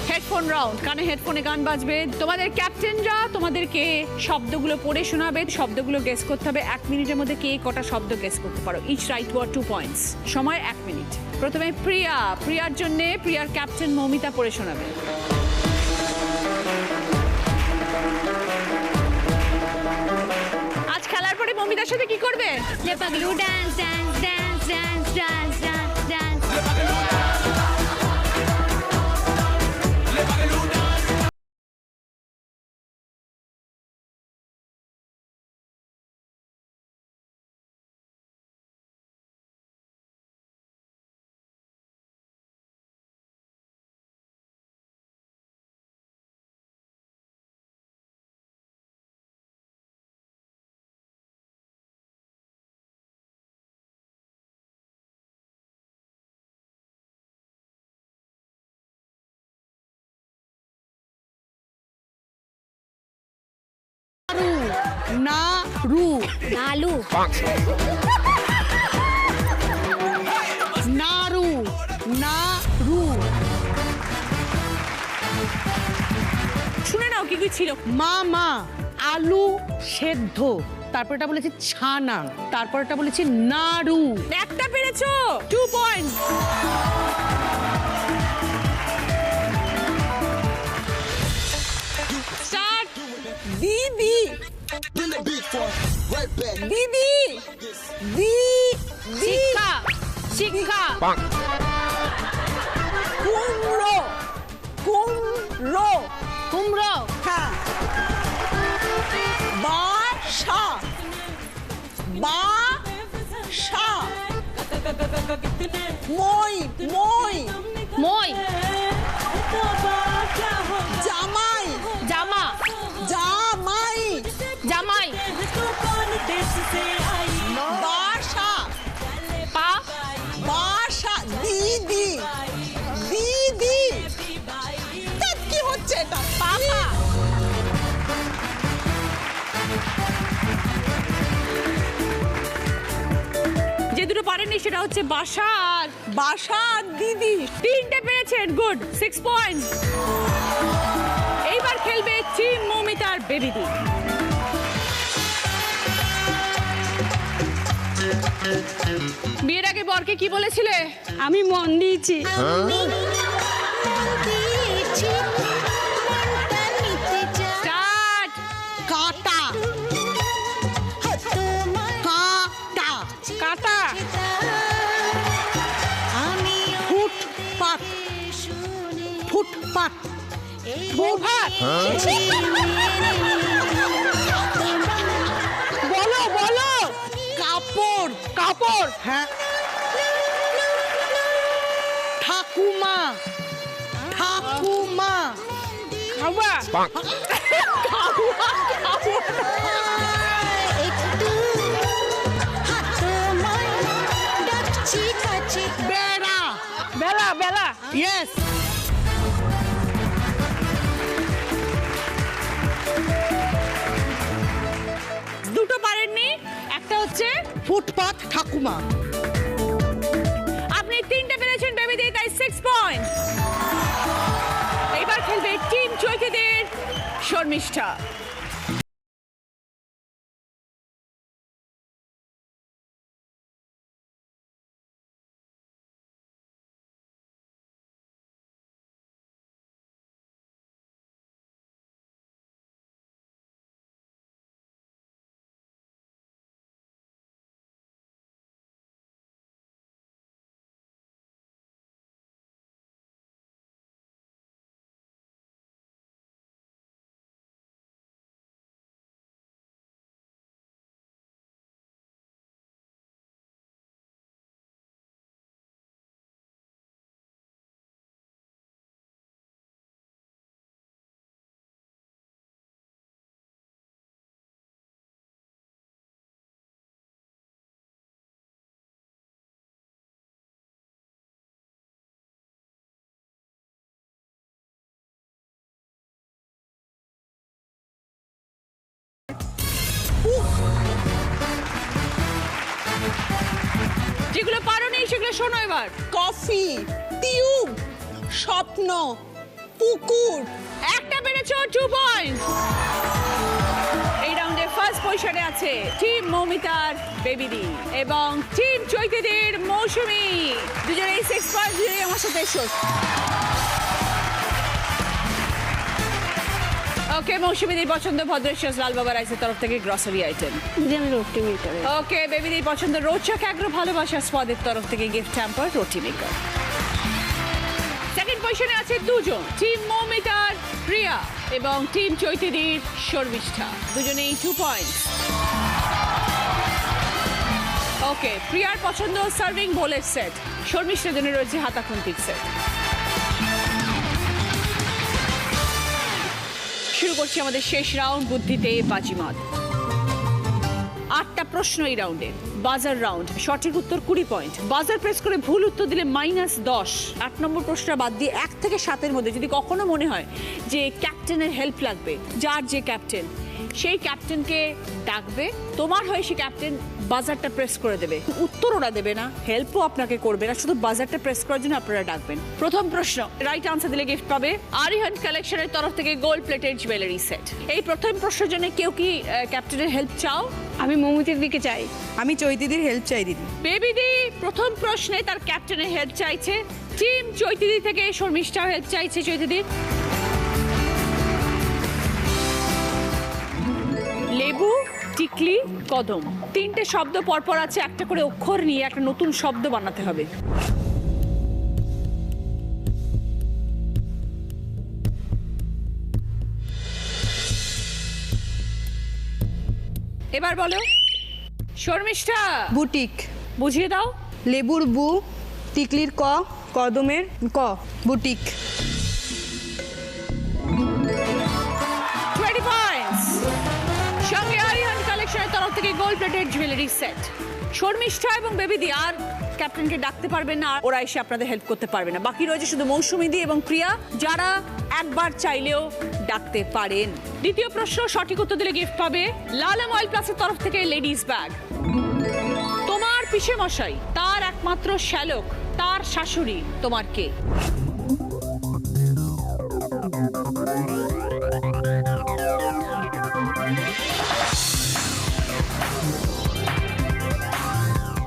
হেডফোন রাউন্ড, কানে হেডফোনে গান বাজবে, তোমাদের ক্যাপ্টেনরা তোমাদেরকে শব্দগুলো পড়ে শোনাবে, শব্দগুলো গেস করতে হবে 1 মিনিটের মধ্যে কে কটা শব্দ গেস করতে পারো। ইচ রাইট ওয়ার্ড 2 পয়েন্টস, সময় 1 মিনিট। প্রথমে প্রিয়ার জন্য প্রিয়ার ক্যাপ্টেন মৌমিতা পড়ে শোনাবে। আজ খেলার পরে মৌমিতার সাথে কি করবে? লেপাগলু dance dance dance dance dance dance dance. নাড়ু, নালু, নাড়ু, নাড়ু। শুনে নাও কি কি ছিল। মা আলু সেদ্ধ, তারপরটা বলেছি ছানা, তারপরটা বলেছি নাড়ু। একটা পেরেছো, 2 পয়েন্টস। স্টার্ট। দিদি, দিদি, শিক্ষা, শিক্ষা, কুমড়ো, কুমড়ো, কুমড়ো, হ্যাঁ, বাসা, বাসা, মই মই মই, জামাই জামা, জামাই জামাই, বাসা পা, বাসা দিদি দিদি ধ্যাৎ, কি হচ্ছে এটা পাপা, যে দুটো পারেননি সেটা হচ্ছে বাসা আর বাসা আর দিদি। তিনটে পেরেছেন, গুড, 6 পয়েন্টস। এইবার খেলবে টিম মৌমিতার বেবিদি। বিয়ের আগে বরকে কি বলেছিলে? আমি মন দিয়েছি। স্টার্ট। কাটা কাটা কাটা, ফুটপাত ফুটপাত ফুটপাত, বলো বলো কাপড় কাপড় হ্যাঁ ঠাকুমা ঠাকুমা খাওয়া, বেড়া বেলা বেলা, ইয়েস দুটো পারেননি, একটা হচ্ছে ফুটপাত ঠাকুমা। আপনি তিনটে পেরেছেন বেবিদি, তাই 6 পয়েন্ট। এবার খেলবে টিম চৈতিদের শর্মিষ্ঠা। যেগুলো পারোনি সেগুলো শোনো এবার। কফি টিউব স্বপ্ন পুকুর। একটা পেরেছো, 2 পয়েন্ট। এই রাউন্ডে ফার্স্ট পজিশনে আছে টিম মৌমিতার বেবিদি এবং টিম চৈতিদের মৌসুমী। দুজনেই 6 পয়েন্ট, দুজনেই আমার সাথে এসো। ওকে, মৌসুমীদের পছন্দ ভদ্রেশ্বর লাল বাবা রাইসের তরফ থেকে গ্রসারি আইটেম। দিদি আমি রুটি মেকার। ওকে, বেবিদির পছন্দ রোচক আগ্রহ ভালোবাসা স্পদের তরফ থেকে গিফট হ্যাম্পার রুটি মেকার। সেকেন্ড পজিশনে আছে দুজন, টিম মৌমিতার প্রিয়া এবং টিম চৈতিদির শর্মিষ্ঠা। দুজনেই 2 পয়েন্ট। ওকে, প্রিয়ার পছন্দ সার্ভিং বোলের সেট, শর্মিষ্ঠার জন্য রয়েছে হাতা খুন্তির সেট। শুরু করছি আমাদের শেষ রাউন্ড, বুদ্ধিতে বাজিমাত। 8টা প্রশ্ন এই রাউন্ডে, বাজার রাউন্ড। সঠিক উত্তর 20 পয়েন্ট, বাজার প্রেস করে ভুল উত্তর দিলে -10। 8 নম্বর প্রশ্নটা বাদ দিয়ে 1 থেকে 7-এর মধ্যে যদি কখনো মনে হয় যে ক্যাপ্টেনের হেল্প লাগবে, যার যে ক্যাপ্টেন সেই ক্যাপ্টেনকে ডাকবে, তোমার হয়ে সে ক্যাপ্টেন বাজারটা প্রেস করে দেবে। উত্তর ওরা দেবে না, হেল্পও আপনাকে করবে না, শুধু বাজারটা প্রেস করার জন্য আপনারা ডাকবেন। প্রথম প্রশ্ন রাইট আনসার দিলে গিফট পাবে আরিহান্ট কালেকশনের তরফ থেকে গোল্ড প্লেটেড জুয়েলারি সেট। এই প্রথম প্রশ্নের জন্য কেউ কি ক্যাপ্টেনের হেল্প চাও? আমি মৌমিতার দিকে চাই। আমি চৈতিদির হেল্প চাই দিদি। বেবিদি প্রথম প্রশ্নে তার ক্যাপ্টেনের হেল্প চাইছে। টিম চৈতিদি থেকে শর্মিষ্ঠা হেল্প চাইছে চৈতিদির। লেবু, টিকলি, কদম, 3টে শব্দ পরপর আছে, একটা করে অক্ষর নিয়ে একটা নতুন শব্দ বানাতে হবে। এবার বলো শর্মিষ্ঠা। বুটিক। বুঝিয়ে দাও। লেবুর বু, টিকলির ক, কদমের ক, বুটিক। 20 পয়েন্টস। সঙ্গে আরিহান কালেকশনের তরফ থেকে gold plated jewellery set. Sharmistha এবং বেবিদি আর ক্যাপ্টেনকে ডাকতে পারবেন না, আর ওরা এসে আপনাদের হেল্প করতে পারবে না। বাকি রয়েছে শুধু মৌসুমীদি এবং প্রিয়া, যারা একবার চাইলেও ডাকতে পারেন। দ্বিতীয় প্রশ্ন সঠিক উত্তর দিলে গিফট পাবে লালম অয়েল প্লাসের তরফ থেকে লেডিস ব্যাগ। তোমার পিসে মশাই, তার একমাত্র শ্যালক, তার শাশুড়ি তোমার কে?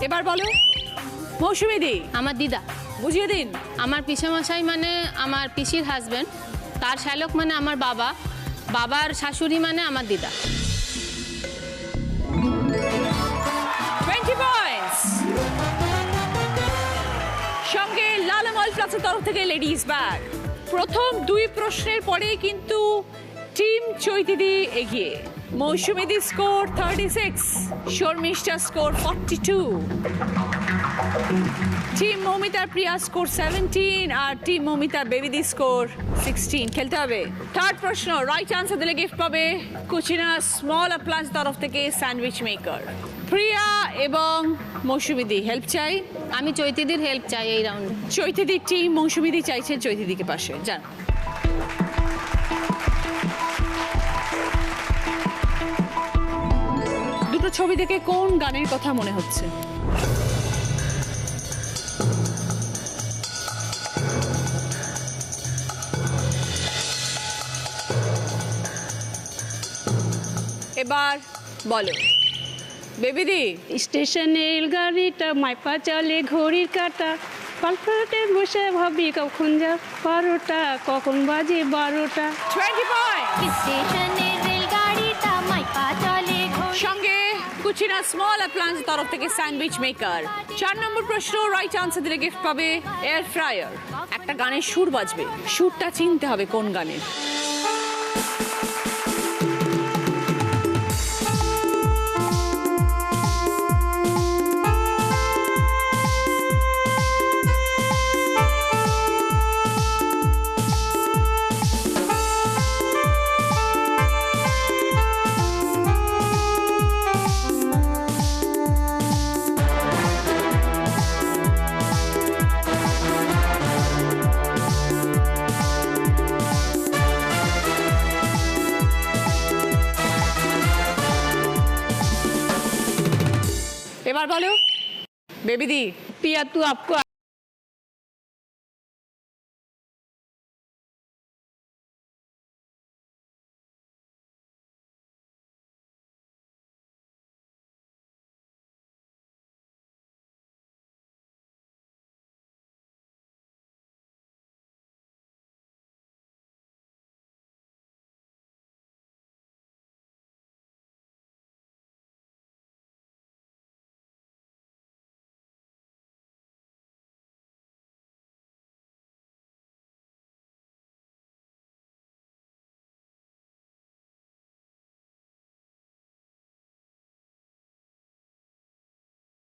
এবার বলো মৌসুমীদি। আমার দিদা। বুঝিয়ে দিন। আমার পিসেমশাই মানে আমার পিসির হাজবেন্ড, তার শ্যালক মানে আমার বাবা, বাবার শাশুড়ি মানে আমার দিদা। 20 পয়েন্টস। সঙ্গে লালম অয়েল প্লাসের তরফ থেকে লেডিস ব্যাগ। প্রথম দুই প্রশ্নের পরেই কিন্তু টিম চৈতিদি এগিয়ে। মৌসুমীদি স্কোর 36, শর্মিষ্ঠা স্কোর 42, টিম মৌমিতার প্রিয়া স্কোর 17 আর টিম মৌমিতার বেবিদি স্কোর 16। খেলতে হবে। থার্ড প্রশ্ন রাইট আনসার দিলে গিফট পাবে কুচিনা স্মল অ্যাপ্লায়েন্স তরফ থেকে স্যান্ডউইচ মেকার। প্রিয়া এবং মৌসুমীদি হেল্প চাই। আমি চৈতিদির হেল্প চাই এই রাউন্ডে। চৈতিদির টিম মৌসুমীদি চাইছেন চৈতিদিকে পাশে। যান। দুটো ছবি দেখে কোন গানের কথা মনে হচ্ছে? এবার বলো বেবিদি। স্টেশনে রেলগাড়িটা মাইপা চলে ঘড়ির কাটা, পালপাটে বসে ভাবি কখন যা 12টা, কখন বাজে 12টা। 20 পয়েন্ট। স্টেশনের রেলগাড়িটা মাইপা চলে সঙ্গে কুচিনা স্মল অ্যাপ্লায়েন্স তরফ থেকে স্যান্ডউইচ মেকার। 4 নম্বর প্রশ্ন রাইট আনসার দিলে গিফট পাবে এয়ার ফ্রায়ার। একটা গানের সুর বাজবে, সুরটা চিনতে হবে কোন গানের। এবার বলো বেবিদি। पिया तू आपको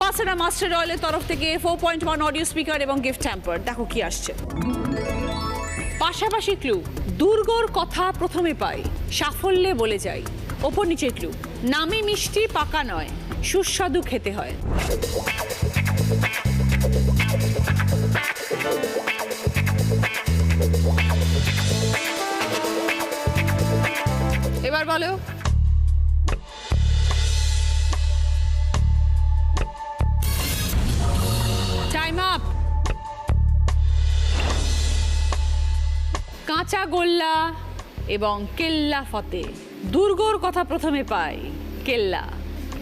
পাসেনা মাস্টার অয়েলের তরফ থেকে 4.1 অডিও স্পিকার এবং গিফট হ্যাম্পার। দেখো কি আসছে। পাশাপাশি ক্লু, দুর্গর কথা প্রথমে পাই, সাফল্যে বলে যাই। ওপর নিচের ক্লু, নামে মিষ্টি পাকা নয়, সুস্বাদু খেতে হয়। এবার বলো টাইম আপ। কাঁচা গোল্লা এবং কেল্লা ফতে। দুর্গর কথা প্রথমে পাই, কেল্লা।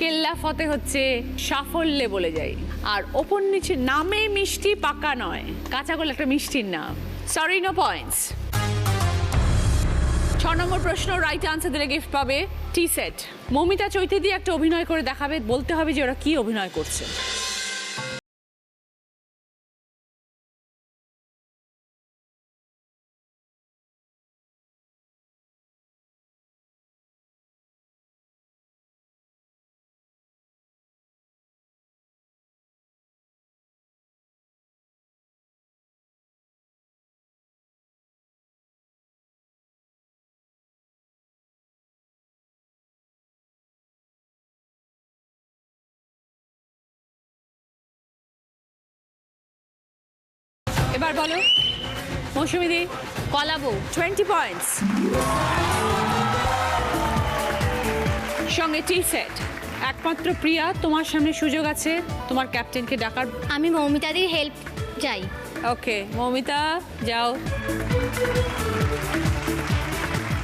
কেল্লা ফতে হচ্ছে সাফল্যে বলে যাই। আর ওপর নিচে নামে মিষ্টি পাকা নয়, কাঁচা গোল্লা একটা মিষ্টির নাম। Sorry, no points. 6 নম্বর প্রশ্ন রাইট আনসার দিলে গিফট পাবে টি সেট। মৌমিতা চৈতিদি একটা অভিনয় করে দেখাবে, বলতে হবে যে ওরা কি অভিনয় করছে। এবার বলো মৌসুমীদি। কলাবউ। 20 পয়েন্টস। সঙ্গে টি সেট। একমাত্র প্রিয়া, তোমার সামনে সুযোগ আছে তোমার ক্যাপ্টেনকে ডাকার। আমি মৌমিতাদির হেল্প চাই। ওকে মৌমিতা যাও।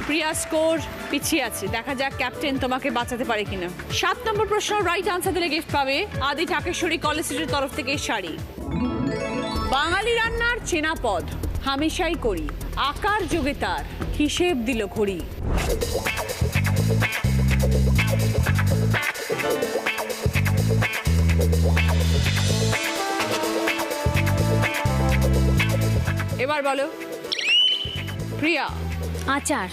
প্রিয়া স্কোর পিছিয়ে আছে, দেখা যাক ক্যাপ্টেন তোমাকে বাঁচাতে পারে কিনা। 7 নম্বর প্রশ্ন রাইট আনসার দিলে গিফট পাবে আদি ঢাকেশ্বরী কলেজ স্ট্রিটের তরফ থেকে শাড়ি। বাঙালি রান্নার চেনা পদ হামেশাই করি, আকার যোগে তার হিসেব দিল ঘড়ি। এবার বলো প্রিয়া। আচার।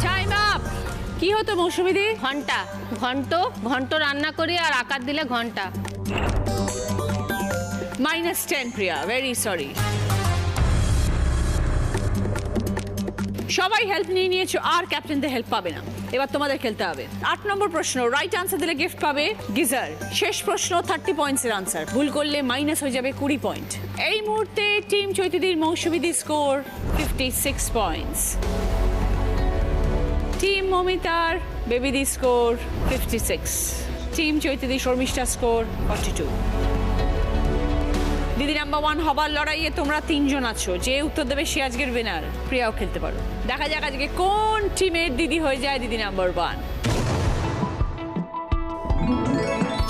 Time up. কি হতো মৌসুমীদি? ঘন্টা। ঘন্ট রান্না করি আর আকার দিলে ঘন্টা। -10 প্রিয়া, ভেরি সরি। সবাই হেল্প নিয়ে নিয়েছো আর ক্যাপ্টেনদের হেল্প পাবে না, এবার তোমাদের খেলতে হবে। 8 নম্বর প্রশ্ন রাইট আনসার দিলে গিফট পাবে গিজার। শেষ প্রশ্ন 30 পয়েন্টসের আনসার, ভুল করলে মাইনাস হয়ে যাবে 20 পয়েন্ট। এই মুহূর্তে টিম চৈতিদির মৌসুমীদি স্কোর 56 পয়েন্টস, টিম মমিতার বেবিদি স্কোর 56, টিম চৈতিদি শর্মিষ্ঠা স্কোর 42। দিদি নাম্বার 1 হবার লড়াইয়ে তোমরা 3 জন আছো, যে উত্তর দেবে সে আজকের উইনার। প্রিয়াও খেলতে পারো, দেখা যাক আজকে কোন টিমের দিদি হয়ে যায় দিদি নাম্বার 1।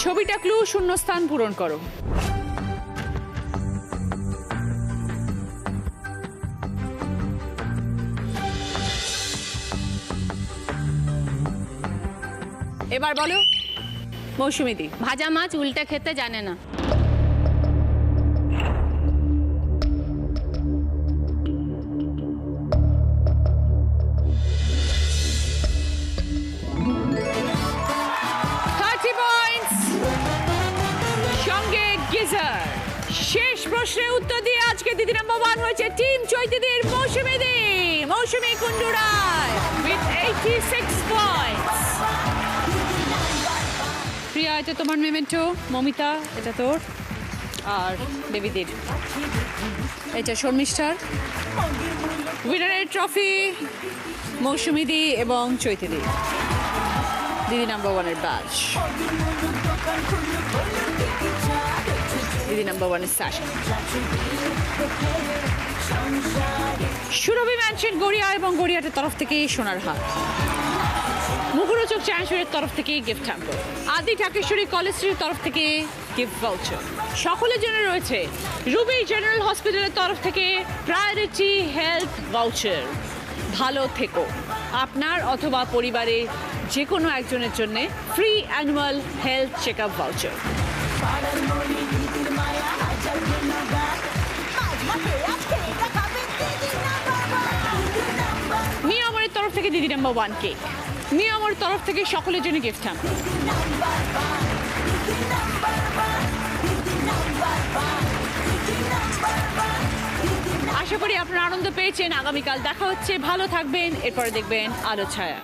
ছবিটা ক্লু, শূন্যস্থান পূরণ করো। এবার বলো মৌসুমীদি। ভাজা মাছ উল্টে খেতে জানে না। সঙ্গে গিজার। শেষ প্রশ্নের উত্তর দিয়ে আজকে দিদি নাম্বার 1 হয়েছে টিম চৈতিদির মৌসুমীদি, মৌসুমী কুন্ডু রায় with 86 পয়েন্টস। প্রিয়া এটা তোমার মেমেন্টো, মমিতা এটা তোর, আর বেবিদির এটা শর্মিষ্ঠার। উইনারের ট্রফি মৌসুমীদি এবং চৈতিদি। দিদি নাম্বার 1-এর ব্যাচ, দিদি নাম্বার 1-এর স্যাশন। সুরভি ম্যানশন গড়িয়া এবং গড়িয়াটের তরফ থেকে সোনার হার। মুখরোচক চায়শুরের তরফ থেকে গিফট হ্যাম্পার। আদি ঢাকেশ্বরী কলেজ স্ট্রিটের তরফ থেকে গিফট ভাউচার। সকলের জন্য রয়েছে রুবি জেনারেল হসপিটালের তরফ থেকে প্রায়োরিটি হেলথ ভাউচার। ভালো থেকো, আপনার অথবা পরিবারের যে কোনো একজনের জন্য free annual health check up voucher. মিয়ামরের তরফ থেকে দিদি নাম্বার 1 কেক। মিয়ামরের তরফ থেকে সকলের জন্য গিফট হ্যাম্পার। আশা করি আপনারা আনন্দ পেয়েছেন। আগামীকাল দেখা হচ্ছে, ভালো থাকবেন। এরপরে দেখবেন আলো ছায়া।